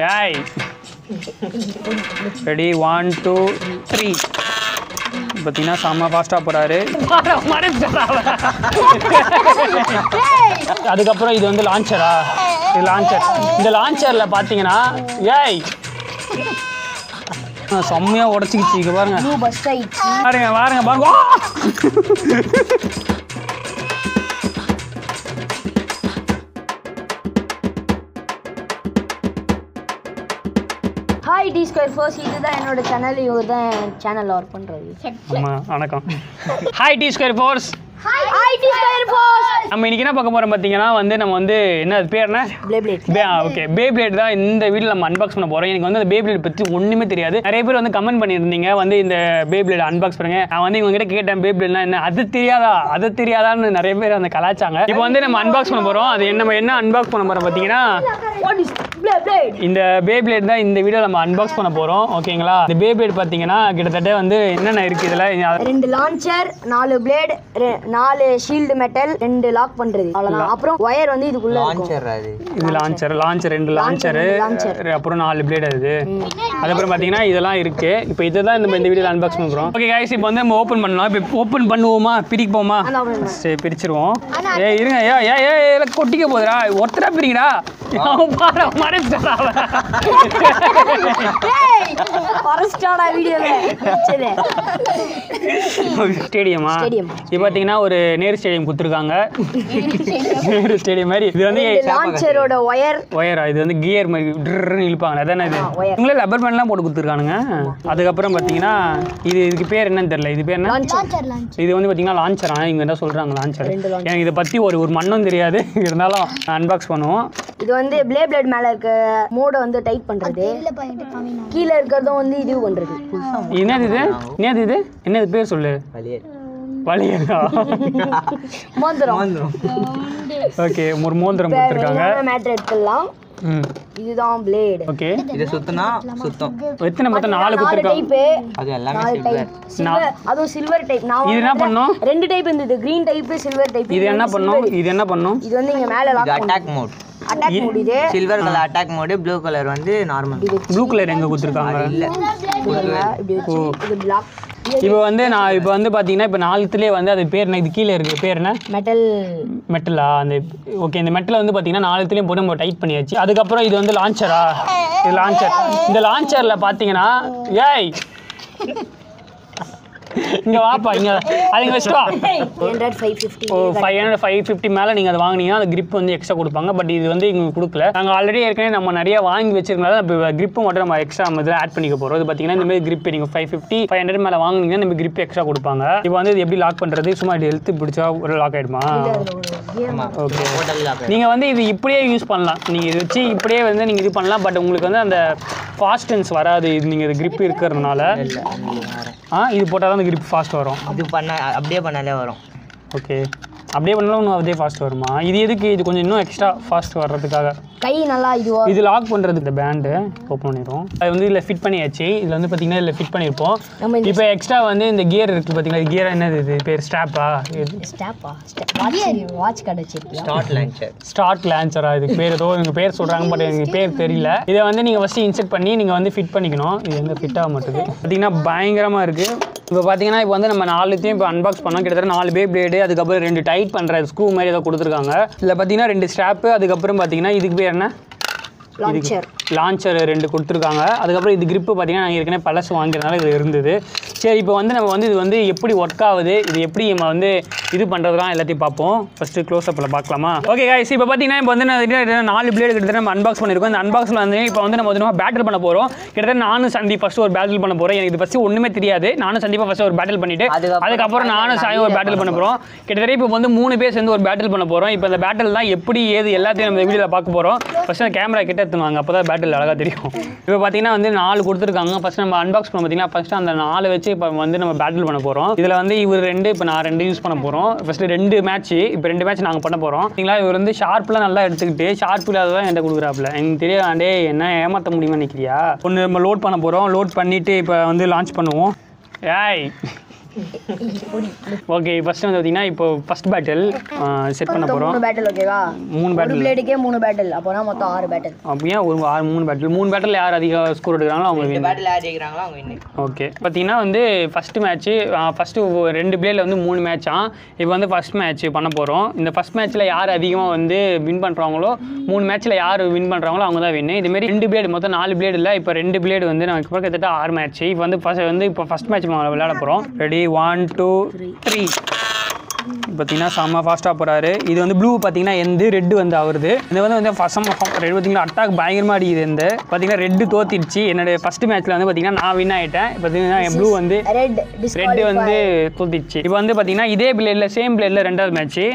ஏய் ரெடி 1 2 3 பார்த்தீங்கன்னா செம்ம ஃபாஸ்ட்டாக போகிறாரு. அதுக்கப்புறம் இது வந்து லான்ச்சரா? இது லான்ச்சர். இந்த லான்ச்சரில் பார்த்தீங்கன்னா ஏய் செம்மையாக உடச்சிக்கிச்சு. இங்கே பாருங்க பாருங்க பாருங்க பாருங்க. ஹாய் டி ஸ்கொயர் ஃபோர்ஸ், இதுதான் என்னோட சேனல். இவர் தான் சேனலில் ஒர்க் பண்ணுறது. ஆமாம் வணக்கம். Hi T square force. Hi T square force. நம்ம இன்னைக்கு என்ன பார்க்க போகிறோம் பார்த்தீங்கன்னா வந்து நம்ம வந்து என்ன அது பேர் என்ன? பேப்ளேட். ஓகே பேப்ளேட் தான் இந்த வீடியோவில் நம்ம அன்பாக்ஸ் பண்ண போகிறோம். எனக்கு வந்து அந்த பேப்ளேட் பற்றி ஒன்றுமே தெரியாது. நிறைய பேர் வந்து கமெண்ட் பண்ணியிருந்தீங்க வந்து இந்த பேப்ளேட் அன்பாக்ஸ் பண்ணுங்க. நான் வந்து இவங்ககிட்ட கேட்டேன் பேப்ளேட்னா என்ன, அது தெரியாதான்னு நிறைய பேர் வந்து கலாச்சாங்க. இப்போ வந்து நம்ம அன்பாக்ஸ் பண்ண போகிறோம். அது என்ன அன்பாக்ஸ் பண்ண போகிறோம் பார்த்தீங்கன்னா இந்த பேப்ளேட் தான் இந்த வீடியோவில் நம்ம அன்பாக்ஸ் பண்ண போகிறோம். ஓகேங்களா? இந்த பேப்ளேட் பார்த்தீங்கன்னா கிட்டத்தட்ட வந்து என்னென்ன இருக்குது இதில்? 2 launcher, 4 blade, 4 shield metal, 2 lock பண்றது, அவ்வளவுதான். அப்புறம் ஒயர் வந்து இதுக்குள்ள இருக்கும். இது லான்ச்சர் 2 லான்ச்சர், அப்புறம் 4 பிளேட். அதுக்கப்புறம் பார்த்தீங்கன்னா இதெல்லாம் இருக்கு. இப்போ இதுதான் இந்த வீடியோவில் அன்பாக்ஸ் பண்ணுறோம். ஓகே गाइस, இப்போ வந்து நம்ம ஓப்பன் பண்ணலாம். இப்போ ஓப்பன் பண்ணுவோமா பிரிப்போமா? சரி பிரிச்சிருவோம். இருங்க கொட்டிக்க போதுடா, ஒருத்தரா பிரிங்கடா. ஸ்டேடியமா? இது பார்த்தீங்கன்னா ஒரு நேரு ஸ்டேடியம் கொடுத்துருக்காங்க. நேரு ஸ்டேடியம் மாதிரி. இது வந்து லான்ச்சரோட ஒயரா? இது வந்து கியர் மாதிரி இழுப்பாங்க. அதானே இது? உங்களே ரப்பர் பேண்ட்லாம் போட்டு கொடுத்துருக்கானுங்க. அதுக்கப்புறம் பார்த்தீங்கன்னா இதுக்கு பேர் என்னன்னு தெரியல. இது பேர் என்ன? இது வந்து பார்த்தீங்கன்னா லான்ச்சரா? இவங்க என்ன சொல்றாங்க லான்ச்சர். எனக்கு இதை பற்றி ஒரு மண்ணும் தெரியாது. இருந்தாலும் அன்பாக்ஸ் பண்ணுவோம். இது வந்து பிளேட் மேல இருக்க மோட வந்து டைட் பண்றது, கீழ இருக்கிறதும் வந்து இது பண்றது. என்னது பேர் சொல்லு. வலியரா? மோந்திரம். ஓகே, ஒரு மோந்திரம் கொடுத்திருக்காங்க. மேட்டர் எடுத்துடலாம். இதுதான் பிளேட். ஓகே, இது சுத்தனா சுத்தம். எத்தனை மொத்தம் 4 கொடுத்திருக்காங்க. அது எல்லாமே சில்வர். அது சில்வர் டைப். நான் இது என்ன பண்ணோம்? 2 டைப் இருந்தது, கிரீன் டைப், சில்வர் டைப். இது என்ன பண்ணோம்? இது வந்து இங்க மேல லாக் பண்ணு. Attack mode. இது silver colour attack mode, blue colour வந்து நார்மல். ப்ளூ கலர் எங்க கொடுத்திருக்காங்க? இல்ல இப்படி வச்சு இது பிளாக். இப்போ வந்து பாத்தீங்கன்னா இப்போ 4த்துலயே வந்து அது பேர் என்ன? இது கீழே இருக்கு பேர் என்ன? மெட்டலா? அந்த ஓகே, இந்த மெட்டலை வந்து பாத்தீங்கன்னா 4த்துலயும் போட்டு நம்ம டைட் பண்ணியாச்சு. அதுக்கப்புறம் இது வந்து லான்ச்சரா? இது லான்ச்சர். இந்த லான்ச்சர்ல பாத்தீங்கன்னா ஏய் இங்க வாப்பா, இங்க அதுங்க வச்சுட்டா 550 மேலே நீங்கள் அதை வாங்கினீங்கன்னா அந்த கிரிப் வந்து எக்ஸ்ட்ரா கொடுப்பாங்க. பட் இது வந்து இங்கே கொடுக்கல. நாங்கள் ஆல்ரெடி ஏற்கனவே நம்ம நிறைய வாங்கி வச்சிருக்கனால இப்போ கிரிப்பு மட்டும் நம்ம எக்ஸ்ட்ரா நம்ம இதில் ஆட் பண்ணிக்க போகிறோம். இது பார்த்தீங்கன்னா இந்த மாதிரி கிரிப் நீங்கள் 550-500 மேலே வாங்கினீங்கன்னா நம்ம கிரிப் எக்ஸ்ட்ரா கொடுப்பாங்க. இப்போ வந்து இது எப்படி லாக் பண்ணுறது? சும்மா இது ஹெல்த்து பிடிச்சா ஒரு லாக் ஆகிடுமா? ஓகே, நீங்கள் வந்து இது இப்படியே யூஸ் பண்ணலாம். நீங்கள் இது வச்சு இப்படியே வந்து நீங்கள் இது பண்ணலாம். பட் உங்களுக்கு வந்து அந்த ஃபாஸ்டன்ஸ் வராது. இது நீங்கள் இது கிரிப் இருக்கிறதுனால இது போட்டால் தான் அந்த கிரிப் ஃபாஸ்ட் வரும். இது அப்படியே பண்ணாலே வரும். ஓகே, அப்படியே பண்ணாலும் இன்னும் அதே ஃபாஸ்ட் வருமா? இது எதுக்கு? இது கொஞ்சம் இன்னும் எக்ஸ்ட்ரா ஃபாஸ்ட் வர்றதுக்காக. கை நல்லா இது லாக் பண்ணுறது. இந்த பேண்டு ஓப்பன் பண்ணிடுவோம். அது வந்து இதில் ஃபிட் பண்ணியாச்சு. இதில் வந்து பார்த்தீங்கன்னா இதில் ஃபிட் பண்ணியிருப்போம். இப்போ எக்ஸ்ட்ரா வந்து இந்த கியர் இருக்குது பார்த்தீங்கன்னா. கியர் என்னது? இது பேர் ஸ்டாப்பா? வாட்ச் கடை ஸ்டார்ட் லான்ச்சரா? இதுக்கு பேர் ஏதோ எங்கள் பேர் சொல்கிறாங்க. பட் எனக்கு பேர் தெரியல. இதை வந்து நீங்கள் ஃபஸ்ட்டு இன்செர்ட் பண்ணி நீங்கள் வந்து ஃபிட் பண்ணிக்கணும். இது எங்கே ஃபிட் ஆக மாட்டுது பார்த்தீங்கன்னா பயங்கரமாக இருக்குது. இப்போ பார்த்தீங்கன்னா இப்போ வந்து நம்ம 4த்தையும் இப்போ அன்பாக்ஸ் பண்ணோம். கிட்டத்தட்ட 4 பேப்ளேடு, அதுக்கப்புறம் 2 டைட் பண்ணுற ஸ்க்ரூ மாதிரி ஏதோ கொடுத்துருக்காங்க. இதில் பார்த்தீங்கன்னா 2 ஸ்ட்ராப்பு, அதுக்கப்புறம் பார்த்தீங்கன்னா இதுக்கு பேர் என்ன? லான்ச்சர் 2 கொடுத்துருக்காங்க. அதுக்கப்புறம் இது கிரிப்பு பார்த்தீங்கன்னா நாங்கள் ஏற்கனவே பழசு வாங்கிறதுனால இது இருந்தது. சரி, இப்போ வந்து நம்ம வந்து இது வந்து எப்படி ஒர்க் ஆகுது, இது எப்படி நம்ம வந்து இது பண்ணுறதுலாம் எல்லாத்தையும் பார்ப்போம். ஃபஸ்ட்டு க்ளோஸ்அப்பில் பார்க்கலாமா? ஓகே गाइस, இப்போ பார்த்தீங்கன்னா இப்போ வந்து 4 பிளேடு கிட்டத்தட்ட நம்ம அன்பாக்ஸ் பண்ணியிருக்கோம். இந்த அன்பாக்ஸில் வந்து இப்போ வந்து நம்ம வந்து பேட்டில் பண்ண போகிறோம். கிட்டத்தட்ட நானும் சந்தீப் ஃபஸ்ட்டு ஒரு பேட்டில் பண்ண போகிறோம். எனக்கு இது ஃபஸ்ட்டு ஒன்றுமே தெரியாது. நானும் சந்தீப்பா ஃபஸ்ட்டு ஒரு பேட்டில் பண்ணிவிட்டு அதுக்கப்புறம் நானும் சாயும் ஒரு பேட்டில் பண்ண போகிறோம். கிட்டத்தட்ட இப்போ வந்து 3 பேர் சேர்ந்து ஒரு பேட்டில் பண்ண போகிறோம். இப்போ இந்த பேட்டில் தான் எப்படி ஏது எல்லாத்தையும் நம்ம வீடியோவில் பார்க்க போகிறோம். ஃபஸ்ட்டு கேமரா கிட்ட எடுத்துவாங்க, அப்போ தான் பேட்டில் அழகாக தெரியும். இப்போ பார்த்தீங்கன்னா வந்து 4 கொடுத்துருக்காங்க. ஃபஸ்ட்டு நம்ம அன்பாக்ஸ் பண்ண பார்த்தீங்கன்னா ஃபஸ்ட்டு அந்த 4 வச்சு இப்போ வந்து நம்ம பேட்டில் பண்ண போகிறோம். இதில் வந்து இவர் 2, இப்போ நான் 2 யூஸ் பண்ண போகிறோம். ஃபஸ்ட்டு 2 மேட்ச்சு, இப்போ 2 மேட்ச் நாங்கள் பண்ண போகிறோம். சரிங்களா? இவர் வந்து ஷார்ப்லாம் நல்லா எடுத்துக்கிட்டு ஷார்ப் இல்லாததான் என்கிட்ட கொடுக்குறாப்புல. எனக்கு தெரியாதே என்ன ஏமாற்ற முடியுமா நினைக்கிறியா? ஒன்று நம்ம லோட் பண்ண போகிறோம். லோட் பண்ணிவிட்டு இப்போ வந்து லான்ச் பண்ணுவோம். ஏய் ஓகே ஃபர்ஸ்ட் வந்து பார்த்தீங்கன்னா இப்போ ஃபர்ஸ்ட் பேட்டில் செட் பண்ண போகிறோம். 3 பேட்டில் ஓகேவா? 3 பேட்டில். பிளேடுக்கே 3 பேட்டில், அப்போனா மொத்தம் 6 பேட்டில். அப்படியே ஒரு 3 பேட்டில். 3 பேட்டில் யார் அதிக ஸ்கோர் எடுக்கிறாங்களோ அவங்க வின். பேட்டில் யார் ஜெயிக்கிறாங்களோ அவங்க வின். ஓகே பார்த்தீங்கன்னா வந்து ஃபஸ்ட்டு மேட்ச்சு ஃபஸ்ட்டு 2 பிளேடில் வந்து 3 மேட்சா. இப்போ வந்து ஃபஸ்ட் மேட்ச் பண்ண போகிறோம். இந்த ஃபஸ்ட் மேட்ச்சில் யார் அதிகமாக வந்து வின் பண்ணுறாங்களோ 3 மேட்ச்சில் யார் வின் பண்ணுறாங்களோ அவங்க தான் வின். இதுமாரி 2 பிளேடு மொத்தம் 4 பிளேடு இல்லை. இப்போ 2 பிளேடு வந்து நமக்கு இப்போ கிட்டத்தட்ட 6 மேட்ச். இப்போ வந்து ஃபஸ்ட் மேட்ச் விளையாட போகிறோம். ரெடி 1 2 3. பார்த்தீங்கன்னா செம்ம ஃபாஸ்ட்டாக போகிறாரு. இது வந்து ப்ளூ பார்த்தீங்கன்னா எந்த ரெட்டு வந்து அவருது. இது வந்து ஃபஸ்ட் ரெட் பார்த்தீங்கன்னா அட்டாக் பயங்கரமாக அடிக்குது. இந்த பார்த்தீங்கன்னா ரெட்டு தோத்திடுச்சு. என்னுடைய ஃபஸ்ட் மேட்ச்சில் வந்து பார்த்தீங்கன்னா நான் வின் ஆகிட்டேன். பார்த்தீங்கன்னா என் ப்ளூ வந்து ரெட்டு வந்து தோத்திடுச்சு. இப்போ வந்து பார்த்தீங்கன்னா இதே பிளேடில் சேம் பிளேடில் 2வது மேட்ச்சு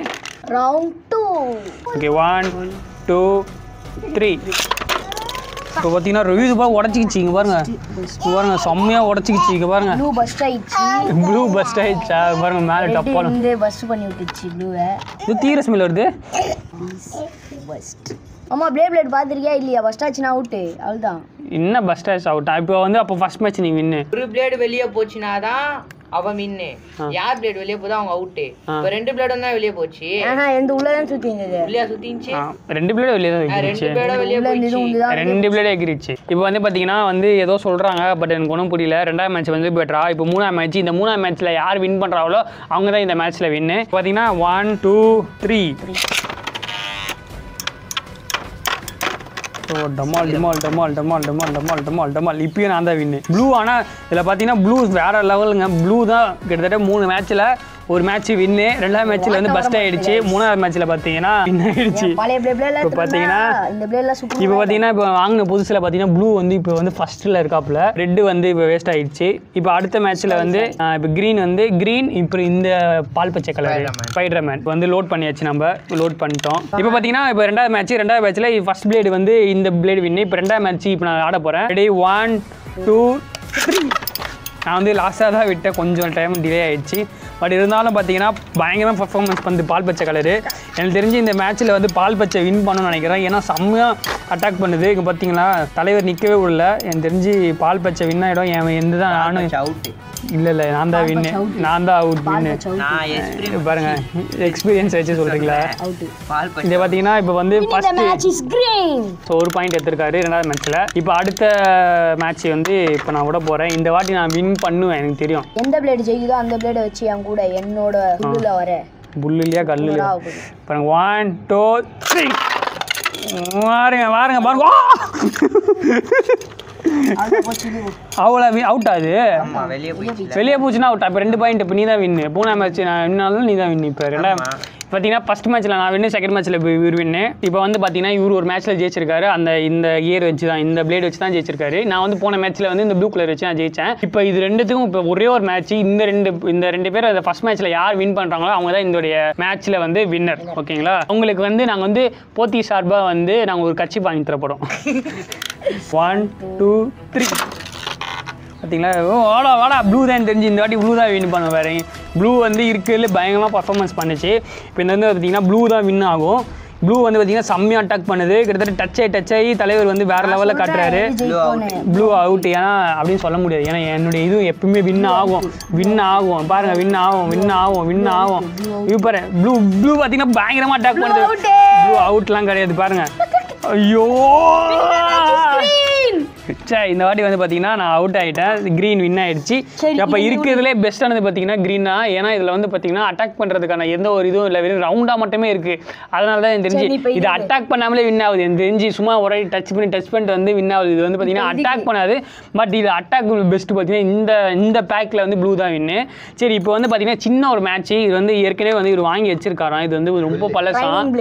ரவுண்ட் 2. ஓகே 1 2 3. இப்போ பார்த்தீங்கன்னா ரிவ்யூஸ் பாருங்க உடச்சிக்கிச்சு. இங்கே பாருங்க செம்மையாக உடச்சிக்கிச்சு. இங்கே பாருங்க ப்ளூ பஸ்ட் ஆயிடுச்சு. ப்ளூ பஸ்ட் ஆயிடுச்சா பாருங்க மேலே டப்பாலும் இந்த பஸ்ட் பண்ணி விட்டுச்சு ப்ளூவை. இது தீர ஸ்மெல் வருது. பஸ்ட் அம்மா பிளேட் பார்த்துருக்கியா இல்லையா? பஸ்ட் ஆச்சுன்னா அவுட்டு. அவ்வளோதான். என்ன பஸ்ட் ஆச்சு அவுட்டா? இப்போ வந்து அப்போ ஃபர்ஸ்ட் மேட்ச் நீ வின்னு. ஒரு பிளேடு வெளியே போச்சுனா தான் அவன் வின்னு. யார் பிளேட் வெளியே போதோ அவங்க அவுட்டு. இப்போ 2 பிளேடும் தான் வெளியே போச்சு. எந்த உள்ளதான் சுற்றி இருந்தது. உள்ளே சுத்திச்சு. 2 பிளேடு வெளியே தான் எகிரிச்சு. 2 பிளேட வெளியே போச்சு. 2 பிளேடு எகிரிச்சு. இப்போ வந்து பார்த்தீங்கன்னா வந்து ஏதோ சொல்கிறாங்க, பட் எனக்கு ஒன்றும் புரியல. 2வது மேட்ச் வந்து பெட்டரா. இப்போ 3வது மேட்ச். இந்த 3வது மேட்ச்சில் யார் வின் பண்ணுறாங்களோ அவங்க தான் இந்த மேட்ச்சில் வின்னு. பார்த்தீங்கன்னா 1 2 3. ஸோ டமால் டமால் டமால் டமால் டமால் டமால் டமால் டமால் இப்பயும் நான் தான் வின்னு. ப்ளூ ஆனால் இதில் பார்த்தீங்கன்னா ப்ளூ வேறு லெவலுங்க. ப்ளூ தான் கிட்டத்தட்ட 3 மேட்ச்சில் ஒரு மேட்ச் வின்னு. 2வது மேட்ச்சில் வந்து பஸ்ட் ஆகிடுச்சு. 3வது மேட்ச்சில் பார்த்தீங்கன்னா வின் ஆகிடுச்சு. இப்போ பார்த்தீங்கன்னா இப்போ வாங்கின புதுசில் பார்த்தீங்கன்னா ப்ளூ வந்து இப்போ வந்து ஃபஸ்ட்டில் இருக்காப்புல. ரெட்டு வந்து இப்போ வேஸ்ட் ஆகிடுச்சு. இப்போ அடுத்த மேட்ச்சில் வந்து இப்போ க்ரீன் இப்போ இந்த பால் பச்சை கலர் ஸ்பைடர்மேன் இப்போ வந்து லோட் பண்ணியாச்சு. நம்ம லோட் பண்ணிட்டோம். இப்போ பார்த்தீங்கன்னா இப்போ 2வது மேட்ச்சில் ஃபர்ஸ்ட் பிளேடு வந்து இந்த பிளேடு வின்னு. இப்போ 2வது மேட்ச் இப்போ நான் ஆட போகிறேன். ரெடி 1 2 3. நான் வந்து லாஸ்ட்டாக தான் விட்டேன். கொஞ்சம் டைம் டிலே ஆகிடுச்சு. பட் இருந்தாலும் பார்த்தீங்கன்னா பயங்கரமாக பர்ஃபார்மன்ஸ் பண்ணுது பால் பச்சை கலரு. எனக்கு தெரிஞ்சு இந்த மேட்ச்சில் வந்து பால் பச்சை வின் பண்ணணும்னு நினைக்கிறேன். ஏன்னா செம்மையாக அட்டாக் பண்ணுது. இங்கே பார்த்தீங்கன்னா தலைவர் நிற்கவே விடல. எனக்கு தெரிஞ்சு பால் பச்சை வின் ஆகிடும். எந்த தான் நானும் அவுட்டு. இல்லை நான் தான் வின்னு. நான் தான் அவுட் வின்னு. பாருங்க எக்ஸ்பீரியன்ஸ் வச்சு சொல்கிறீங்களா? இதை பார்த்தீங்கன்னா இப்போ வந்து ஸோ 1 பாயிண்ட் எடுத்திருக்காரு 2வது மேட்ச்சில். இப்போ அடுத்த மேட்ச் வந்து இப்போ நான் விட போகிறேன். இந்த வாட்டி நான் வின் பண்ணுவேன் எனக்கு தெரியும். எந்த பிளேடு ஜெயிக்குதோ அந்த பிளேடை வச்சு என் கூட என்னோட புல்லுல வர புல்லுலையா கல்லுலையா பாருங்க. 1 2 3. வாருங்க அவ்வளோ அவுட் ஆகுது. வெளியே போச்சுன்னா அவுட். இப்போ 2 பாயிண்ட். இப்போ நீ தான் வின்னு. 3வது மேட்ச் நான் வின்னாலும் நீ தான் வின்னு. இப்போ 2வது பார்த்தீங்கன்னா ஃபஸ்ட் மேட்ச்சில் நான் வின்னு. செகண்ட் மேட்ச்சில் இவர் வின்னு. இப்போ வந்து பார்த்தீங்கன்னா இவர் ஒரு மேட்ச்சில் ஜெயிச்சிருக்காரு. இந்த இயர் வச்சு தான் இந்த பிளேட் வச்சு தான் ஜெயிச்சிருக்காரு. நான் வந்து போன மேட்ச்சில் வந்து இந்த ப்ளூ கலர் வச்சு நான் ஜெயித்தேன். இப்போ இது ரெண்டுத்துக்கும் இப்போ ஒரே ஒரு மேட்ச். இந்த ரெண்டு பேர் அந்த ஃபஸ்ட் மேட்ச்சில் யார் வின் பண்ணுறாங்களோ அவங்க தான் இதோடைய மேட்ச்சில் வந்து வின்னர். ஓகேங்களா? உங்களுக்கு வந்து நாங்கள் வந்து போத்தி சார்பாக வந்து நாங்கள் ஒரு கட்சி வாங்கி தரப்போகிறோம். 1 2 3. பார்த்தீங்களா? வாடா ப்ளூ தான் தெரிஞ்சு இந்த வாட்டி ப்ளூ தான் வின் பண்ண. வேறு ப்ளூ வந்து இருக்கிறதுல பயங்கரமாக பர்ஃபார்மன்ஸ் பண்ணிச்சு. இப்போ இந்த வந்து பார்த்தீங்கன்னா ப்ளூ தான் வின் ஆகும். ப்ளூ வந்து பார்த்தீங்கன்னா செம்மையாக அட்டாக் பண்ணுது. கிட்டத்தட்ட டச் ஆகி தலைவர் வந்து வேறு லெவலில் காட்டுறாரு. Blue out. ஏன்னா அப்படின்னு சொல்ல முடியாது. ஏன்னா என்னுடைய இது எப்பவுமே வின் ஆகும். பாருங்க வின் ஆகும். இப்போ பாரு ப்ளூ பார்த்தீங்கன்னா பயங்கரமாக அட்டாக் பண்ணுது. ப்ளூ அவுட்லாம் கிடையாது. பாருங்க ஐயோ இந்த வாட்டி வந்து பார்த்தீங்கன்னா நான் அவுட் ஆகிட்டேன். க்ரீன் வின் ஆகிடுச்சு. அப்போ இருக்கிறதுலே பெஸ்ட்டானது பார்த்தீங்கன்னா க்ரீன் தான். ஏன்னா இதில் வந்து பார்த்தீங்கன்னா அட்டாக் பண்ணுறதுக்கான எந்த ஒரு இதுவும் இல்லை. வெறும் ரவுண்டாக மட்டுமே இருக்குது. அதனால தான் எனக்கு தெரிஞ்சு இது அட்டாக் பண்ணாமலே வின் ஆகுது. எனக்கு தெரிஞ்சு சும்மா ஒரு டச் பண்ணிட்டு வந்து வின் ஆகுது. இது வந்து பார்த்தீங்கன்னா அட்டாக் பண்ணாது. பட் இது அட்டாக் பெஸ்ட்டு பார்த்தீங்கன்னா இந்த பேக்கில் வந்து ப்ளூ தான் வின்னு. சரி இப்போ வந்து பார்த்தீங்கன்னா சின்ன ஒரு மேட்ச்சு. இது வந்து ஏற்கனவே வந்து இவர் வாங்கி வச்சிருக்காராம். இது வந்து ரொம்ப பழசாம்.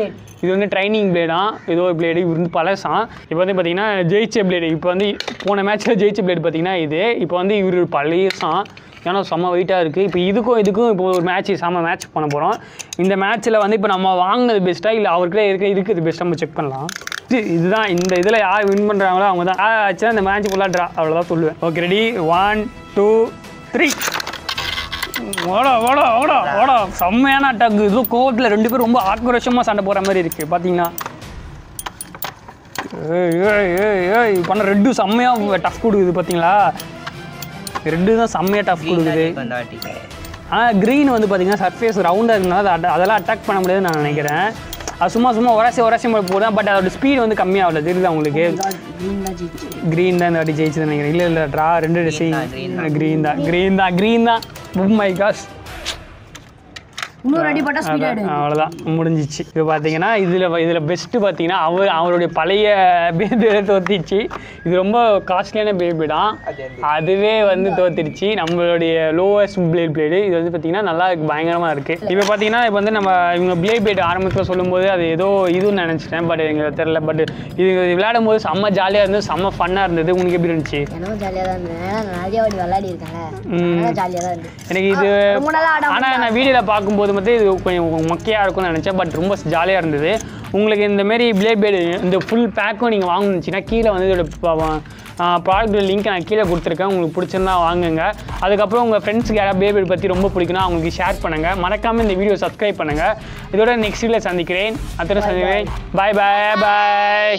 இது வந்து ட்ரைனிங் பிளேடாம். ஏதோ பிளேடு இவர் வந்து பழசாம். இப்போ வந்து பார்த்தீங்கன்னா ஜெயிச்ச பிளேடு. இப்போ வந்து போன மேட்ச்சில் ஜெயிச்ச பிளேடு பார்த்தீங்கன்னா இது. இப்போ வந்து இவர் பழையசாம். ஏன்னா செம்ம வெயிட்டாக இருக்குது. இப்போ இதுக்கும் இப்போ ஒரு செம்ம மேட்ச் பண்ண போகிறோம். இந்த மேட்ச்சில் வந்து இப்போ நம்ம வாங்கினது பெஸ்ட்டாக இல்லை அவர்கிட்ட இருக்குது பெஸ்ட்டாக நம்ம செக் பண்ணலாம். இதுதான் இந்த இதில் யார் வின் பண்ணுறாங்களோ அவங்க தான் ஆச்சுன்னா இந்த மேட்ச் ஃபுல்லாக ட்ரா. அவ்வளோதான் சொல்லுவேன். Okay ready 1 2 3. ஓடா செம்மையான அட்டாக். இதுவும் கோவத்தில் 2 பேரும் ரொம்ப ஆக்ரோஷமாக சண்டை போகிற மாதிரி இருக்குது. பார்த்தீங்கன்னா பண்ண ரெட்டு செம்மையாக டஃப் கொடுக்குது. பார்த்தீங்களா ரெட்டு தான் செம்மையாக டஃப் கொடுக்குது. ஆனால் க்ரீன் வந்து பார்த்தீங்கன்னா சர்ஃபேஸ் ரவுண்டாக இருக்குனால அதெல்லாம் அட்டாக் பண்ண முடியாதுன்னு நான் நினைக்கிறேன். அது சும்மா உரசி போடுதான். பட் அதோட ஸ்பீடு வந்து கம்மியாகல. தெரியுதா உங்களுக்கு? க்ரீன் தான் இந்த வாட்டி ஜெயிச்சதுன்னு நினைக்கிறேன். இல்லை ட்ரா 2 க்ரீன் தான். Oh my gosh. இன்னொரு அடி பட்டா ஸ்பீட் ஆயிடும். அவ்வளோதான் முடிஞ்சிச்சு. இப்போ பார்த்தீங்கன்னா இதில் பெஸ்ட்டு பார்த்தீங்கன்னா அவருடைய பழைய பேபியை தோத்திச்சு. இது ரொம்ப காஸ்ட்லியான பேபி தான். அதுவே வந்து தோத்திருச்சு. நம்மளுடைய லோவஸ்ட் பிளேடு இது வந்து பார்த்தீங்கன்னா நல்லா பயங்கரமாக இருக்குது. இப்போ பார்த்தீங்கன்னா இப்போ வந்து நம்ம இவங்க பிளேட் ஆரம்பத்தில் சொல்லும்போது அது ஏதோ இதுன்னு நினச்சிட்டேன். பட் எங்களுக்கு தெரில. பட் இது விளையாடும் போது செம்ம ஜாலியாக இருந்தது, செம்ம ஃபன்னாக இருந்தது. உங்களுக்கு எப்படி இருந்துச்சு? எனக்கு ஜாலியாக தான் இருந்தது. நிறைய வாட்டி விளையாடி இருக்கேன். ஜாலியாக தான் இருந்தது எனக்கு இது. ஆனால் நான் வீடியோவில் பார்க்கும்போது மட்டும் இது கொஞ்சம் மொக்கையாக இருக்கும்னு நினச்சேன். பட் ரொம்ப ஜாலியாக இருந்தது. உங்களுக்கு இந்தமாரி பிளேடு இந்த ஃபுல் பேக்கும் நீங்கள் வாங்கணுச்சுன்னா கீழே வந்து இதோட ப்ராடக்ட் லிங்க் நான் கீழே கொடுத்துருக்கேன். உங்களுக்கு பிடிச்சிருந்தா வாங்குங்க. அதுக்கப்புறம் உங்கள் ஃப்ரெண்ட்ஸுக்கு யாராவது பிளேட் பற்றி ரொம்ப பிடிக்குன்னா அவங்களுக்கு ஷேர் பண்ணுங்கள். மறக்காமல் இந்த வீடியோ சப்ஸ்கிரைப் பண்ணுங்கள். இதோட நெக்ஸ்ட் வீடியோவில் சந்திக்கிறேன். பாய்.